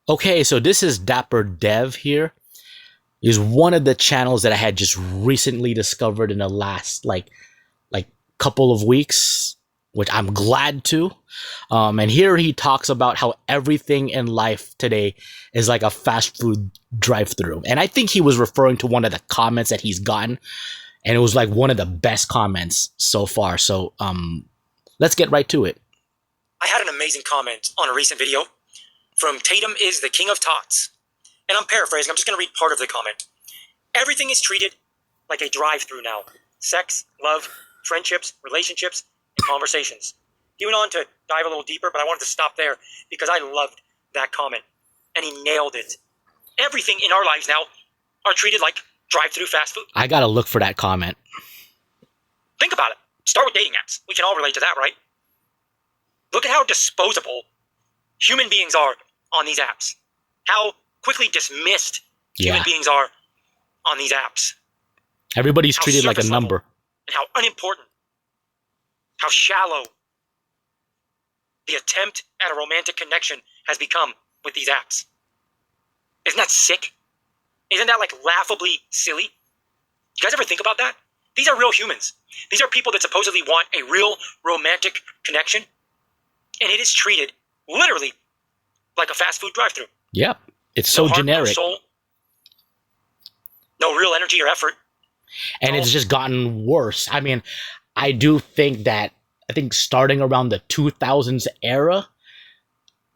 Okay, so this is Dapper Dev here. Is one of the channels that I had just recently discovered in the last like couple of weeks, which I'm glad to. And here he talks about how everything in life today is like a fast food drive-through. And I think he was referring to one of the comments that he's gotten, and it was like one of the best comments so far. So let's get right to it. I had an amazing comment on a recent video from Tatum is the king of tots. And I'm paraphrasing, I'm just going to read part of the comment. Everything is treated like a drive-through now. Sex, love, friendships, relationships, and conversations. He went on to dive a little deeper, but I wanted to stop there because I loved that comment. And he nailed it. Everything in our lives now are treated like drive-through fast food. I gotta look for that comment. Think about it. Start with dating apps. We can all relate to that, right? Look at how disposable human beings are on these apps. How quickly dismissed human beings are on these apps. Everybody's treated like a number. And how unimportant, how shallow the attempt at a romantic connection has become with these apps. Isn't that sick? Isn't that like laughably silly? You guys ever think about that? These are real humans. These are people that supposedly want a real romantic connection. And it is treated literally like a fast food drive-thru. Yep. It's so generic. No soul, no real energy or effort. And it's just gotten worse. I mean, I do think that, I think starting around the 2000s era,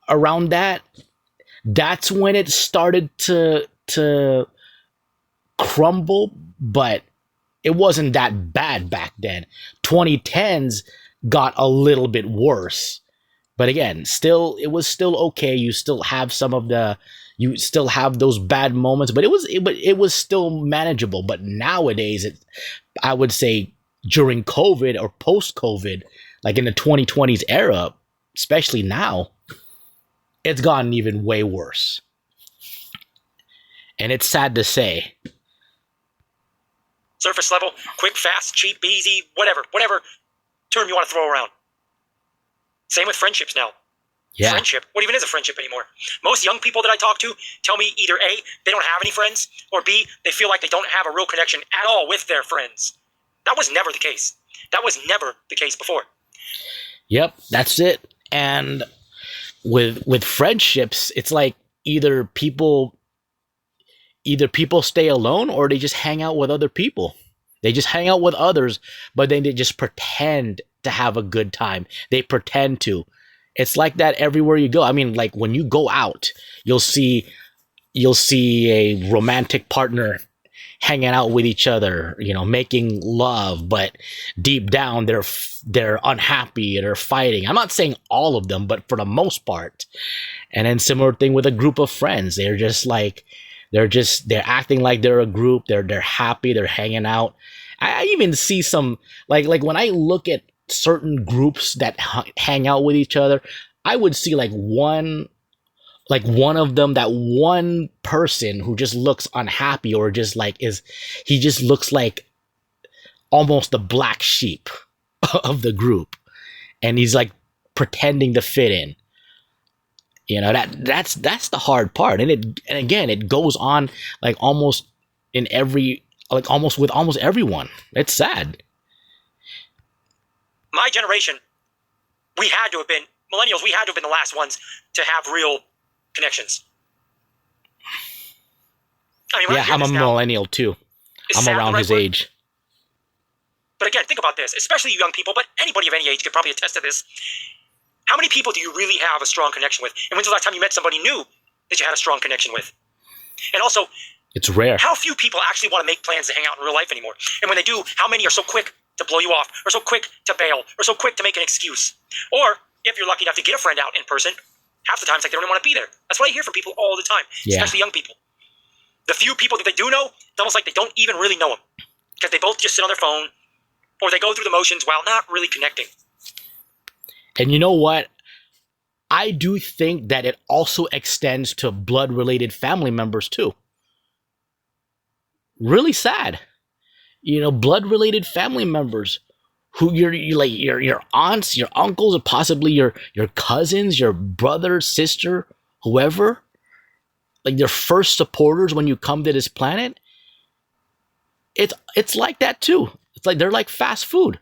around that's when it started to crumble, but it wasn't that bad back then. 2010s got a little bit worse. But again, it was still okay. You still have you still have those bad moments, but it was still manageable. But nowadays, I would say during COVID or post-COVID, like in the 2020s era, especially now, it's gotten even way worse. And it's sad to say. Surface level, quick, fast, cheap, easy, whatever term you want to throw around. Same with friendships now. Yeah. Friendship. What even is a friendship anymore? Most young people that I talk to tell me either A, they don't have any friends, or B, they feel like they don't have a real connection at all with their friends. That was never the case. That was never the case before. Yep, that's it. And with friendships, it's like either people stay alone or they just hang out with other people. They just hang out with others, but then they just pretend to have a good time. They pretend to. It's like that everywhere you go. I mean, like when you go out, you'll see a romantic partner hanging out with each other, making love, but deep down they're unhappy, they're fighting. I'm not saying all of them, but for the most part. And then similar thing with a group of friends. They're acting like they're a group. They're happy. They're hanging out. I even see some like when I look at certain groups that hang out with each other, I would see like one of them, that one person who just looks unhappy or just like he just looks like almost the black sheep of the group, and he's like pretending to fit in. That's the hard part. And again, it goes on like almost with almost everyone. It's sad. My generation, millennials, we had to have been the last ones to have real connections. I mean, I'm a millennial too. I'm around his age. But again, think about this, especially you young people, but anybody of any age could probably attest to this. How many people do you really have a strong connection with? And when's the last time you met somebody new that you had a strong connection with? And also, it's rare. How few people actually want to make plans to hang out in real life anymore? And when they do, how many are so quick to blow you off, or so quick to bail, or so quick to make an excuse? Or, if you're lucky enough to get a friend out in person, half the time it's like they don't even want to be there. That's what I hear from people all the time, especially young people. The few people that they do know, it's almost like they don't even really know them, because they both just sit on their phone, or they go through the motions while not really connecting. And you know what? I do think that it also extends to blood-related family members too. Really sad. Blood-related family members who your aunts, your uncles, or possibly your cousins, your brother, sister, whoever. like their first supporters when you come to this planet, it's like that too. It's like they're like fast food.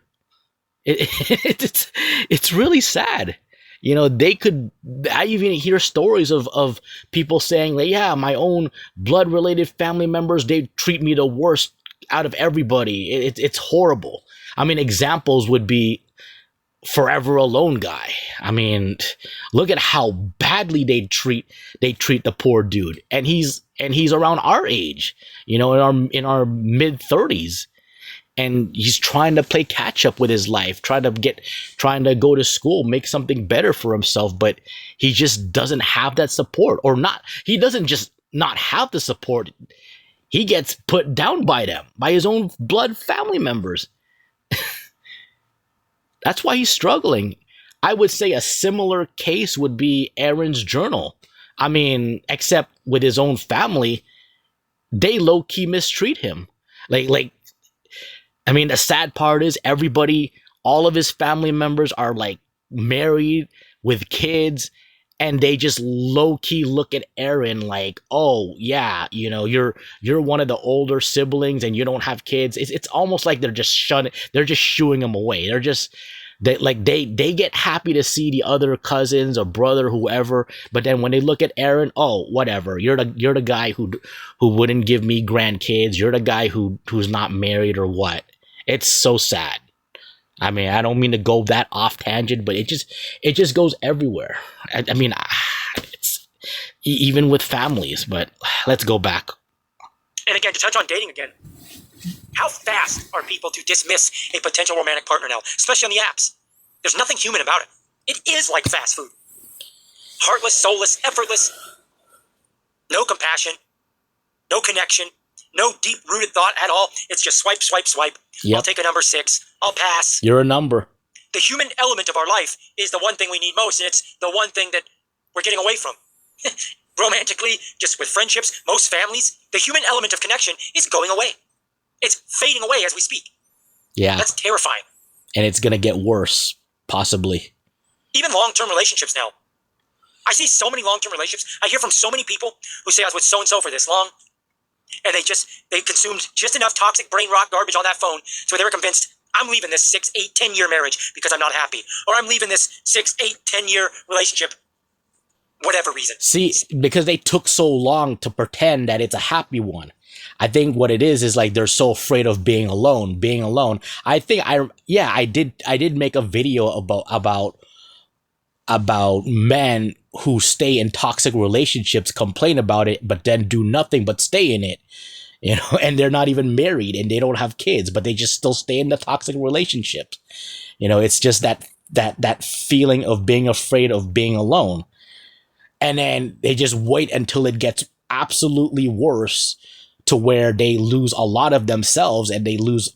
It, it's really sad. They could. I even hear stories of people saying like, yeah, my own blood related family members, they treat me the worst out of everybody. It's horrible. I mean, examples would be Forever Alone guy. I mean, look at how badly they treat the poor dude, and he's around our age, in our mid 30s, and he's trying to play catch up with his life, trying to go to school, make something better for himself, but he just doesn't have that support, or not. He doesn't just not have the support. He gets put down by them, by his own blood family members. That's why he's struggling. I would say a similar case would be Aaron's journal. I mean, except with his own family, they low-key mistreat him. I mean, the sad part is all of his family members are like married with kids, and they just low-key look at Aaron like, oh yeah, you're one of the older siblings and you don't have kids. It's almost like they're just shooing him away. They get happy to see the other cousins or brother, whoever, but then when they look at Aaron, oh, whatever, you're the guy who wouldn't give me grandkids, you're the guy who's not married or what. It's so sad. I mean, I don't mean to go that off tangent, but it just goes everywhere. I mean, it's even with families, but let's go back. And again, to touch on dating again, how fast are people to dismiss a potential romantic partner now, especially on the apps? There's nothing human about it. It is like fast food. Heartless, soulless, effortless. No compassion. No connection. No deep-rooted thought at all. It's just swipe, swipe, swipe. Yep. I'll take a number 6. I'll pass. You're a number. The human element of our life is the one thing we need most, and it's the one thing that we're getting away from. Romantically, just with friendships, most families, the human element of connection is going away. It's fading away as we speak. Yeah. That's terrifying. And it's going to get worse, possibly. Even long-term relationships now. I see so many long-term relationships. I hear from so many people who say I was with so-and-so for this long, and they consumed just enough toxic brain rot garbage on that phone, so they were convinced, I'm leaving this 6, 8, 10-year marriage because I'm not happy. Or I'm leaving this 6, 8, 10-year relationship, whatever reason. See, because they took so long to pretend that it's a happy one. I think what it is like they're so afraid of being alone. I think I did make a video about men who stay in toxic relationships, complain about it, but then do nothing but stay in it, and they're not even married and they don't have kids, but they just still stay in the toxic relationships. It's just that feeling of being afraid of being alone. And then they just wait until it gets absolutely worse, to where they lose a lot of themselves and they lose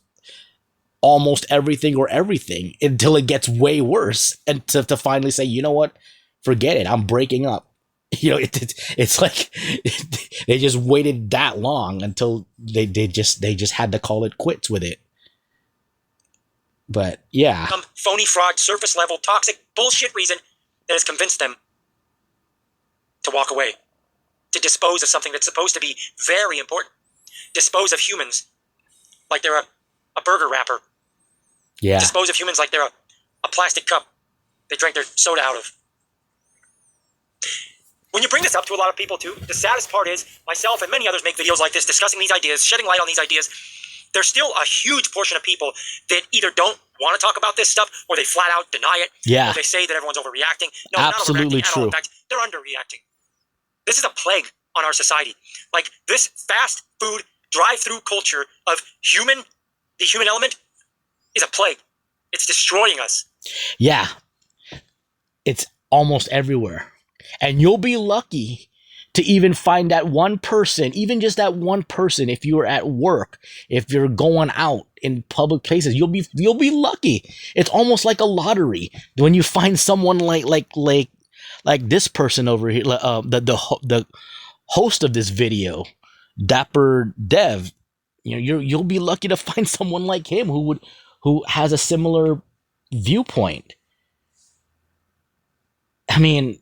almost everything until it gets way worse, and to finally say, you know what, forget it, I'm breaking up. It's like they just waited that long until they just had to call it quits with it. But yeah, some phony fraud, surface level, toxic bullshit reason that has convinced them to walk away, to dispose of something that's supposed to be very important. Dispose of humans like they're a burger wrapper. Yeah. Dispose of humans like they're a plastic cup they drank their soda out of. When you bring this up to a lot of people too, the saddest part is, myself and many others make videos like this discussing these ideas, shedding light on these ideas. There's still a huge portion of people that either don't want to talk about this stuff, or they flat out deny it. Yeah. Or they say that everyone's overreacting. No, absolutely not overreacting at all. In fact, they're underreacting. This is a plague on our society. Like, this fast food drive-through culture of the human element is a plague. It's destroying us. Yeah. It's almost everywhere. And you'll be lucky to even find that one person, even just that one person, if you're at work, if you're going out in public places, you'll be lucky. It's almost like a lottery when you find someone like this person over here, the host of this video, Dapper Dev. You'll be lucky to find someone like him who has a similar viewpoint. I mean,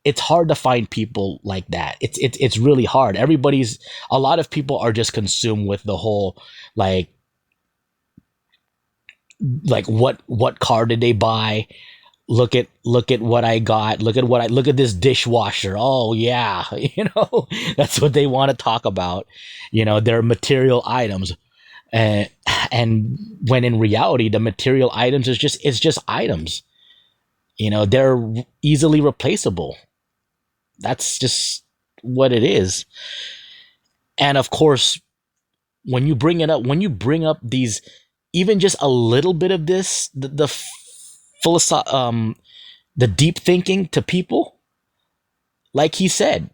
it's hard to find people like that. It's really hard. A lot of people are just consumed with the whole like what car did they buy? Look at what I got. Look at this dishwasher. Oh yeah, that's what they want to talk about. Their material items, and when in reality, the material items is just items. They're easily replaceable. That's just what it is. And of course, when you bring up these, even just a little bit of this, the deep thinking to people, like he said,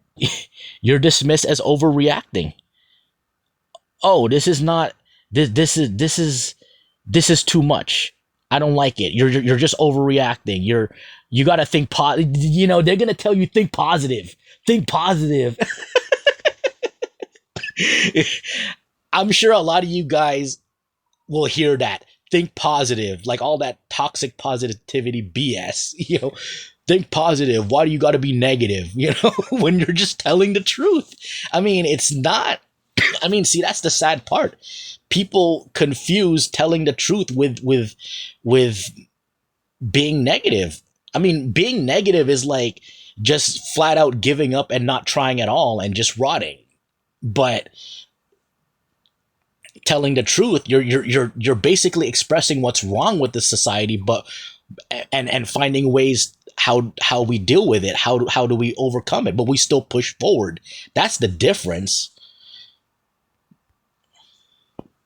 you're dismissed as overreacting. Oh, this is not this is too much. I don't like it. You're just overreacting. You got to think they're going to tell you think positive. Think positive. I'm sure a lot of you guys will hear that. Think positive, like all that toxic positivity BS. Think positive. Why do you got to be negative? When you're just telling the truth. I mean, it's not. I mean, see, that's the sad part. People confuse telling the truth with being negative. I mean, being negative is like just flat out giving up and not trying at all and just rotting. But telling the truth, you're basically expressing what's wrong with the society, but and finding ways how we deal with it. How do we overcome it? But we still push forward. That's the difference.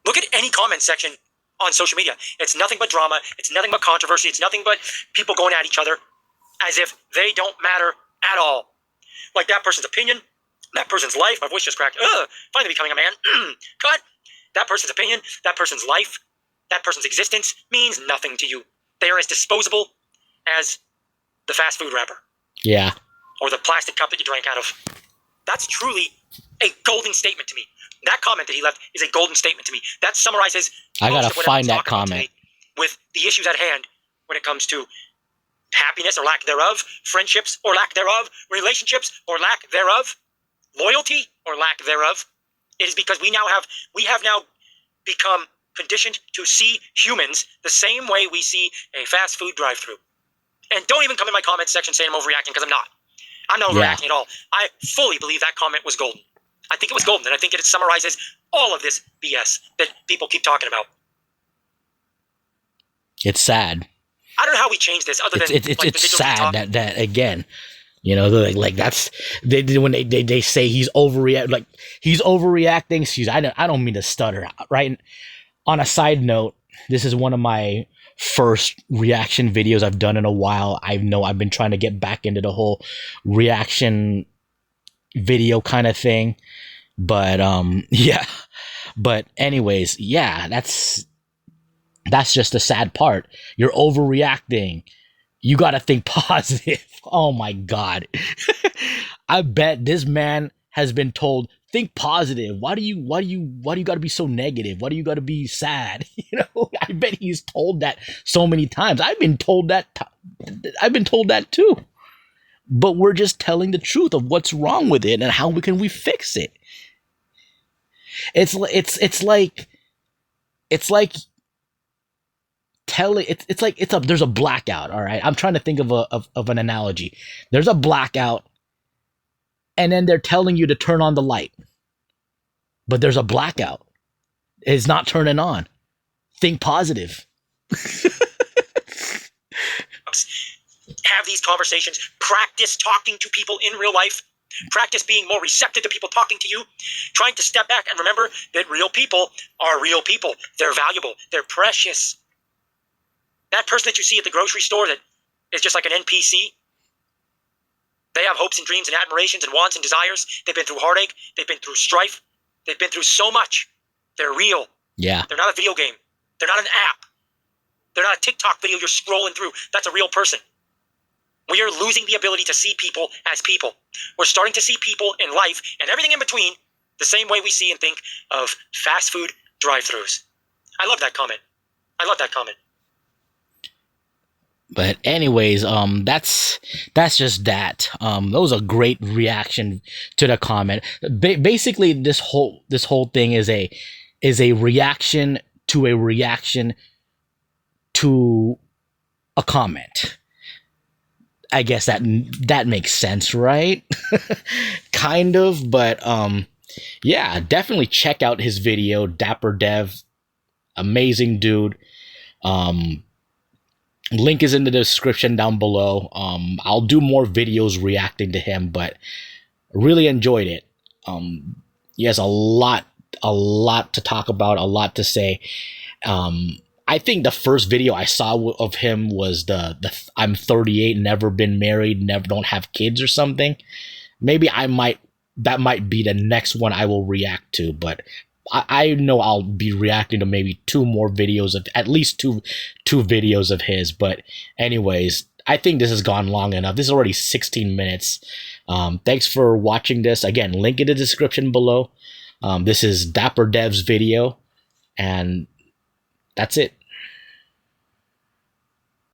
Look at any comment section on social media. It's nothing but drama. It's nothing but controversy. It's nothing but people going at each other as if they don't matter at all. Like that person's opinion, that person's life. My voice just cracked. Finally becoming a man. Cut. That person's opinion, that person's life, that person's existence means nothing to you. They are as disposable as the fast food wrapper. Yeah. Or the plastic cup that you drank out of. That's truly a golden statement to me. That comment that he left is a golden statement to me. That summarizes I gotta find that comment with the issues at hand when it comes to happiness or lack thereof, friendships or lack thereof, relationships or lack thereof, loyalty or lack thereof. It is because we have now become conditioned to see humans the same way we see a fast food drive-thru. And don't even come in my comment section saying I'm overreacting, because I'm not. I'm not overreacting at all. I fully believe that comment was golden. I think it was golden, and I think it summarizes all of this BS that people keep talking about. It's sad. I don't know how we change this other than it's sad that again, like that's when they say he's overreacting. Excuse, I don't mean to stutter, right? On a side note, this is one of my first reaction videos I've done in a while. I've been trying to get back into the whole reaction video kind of thing, but yeah. But anyways, yeah, that's just the sad part. You're overreacting. You got to think positive. Oh my God. I bet this man has been told, think positive. Why do you got to be so negative? Why do you got to be sad? I bet he's told that so many times. I've been told that too. But we're just telling the truth of what's wrong with it and how we fix it. It's like there's a blackout. All right, I'm trying to think of an analogy. There's a blackout, and then they're telling you to turn on the light, but there's a blackout. It's not turning on. Think positive. Have these conversations. Practice talking to people in real life. Practice being more receptive to people talking to you. Trying to step back and remember that real people are real people. They're valuable. They're precious. That person that you see at the grocery store that is just like an NPC, they have hopes and dreams and admirations and wants and desires. They've been through heartache. They've been through strife. They've been through so much. They're real. Yeah. They're not a video game. They're not an app. They're not a TikTok video you're scrolling through. That's a real person. We are losing the ability to see people as people. We're starting to see people in life and everything in between the same way we see and think of fast food drive-thrus. I love that comment. But anyways, that's just that. That was a great reaction to the comment. Basically, this whole thing is a reaction to a reaction to a comment. I guess that makes sense, right? Kind of, but yeah, definitely check out his video, Dapper Dev. Amazing dude. Um, Link is in the description down below. I'll do more videos reacting to him, but really enjoyed it. He has a lot to talk about, a lot to say. I think the first video I saw of him was the I'm 38, never been married, never don't have kids or something. Maybe that might be the next one I will react to, but I know I'll be reacting to maybe two more videos of at least two videos of his. But anyways, I think this has gone long enough. This is already 16 minutes. Thanks for watching this. Again, link in the description below. This is Dapper Dev's video, and that's it.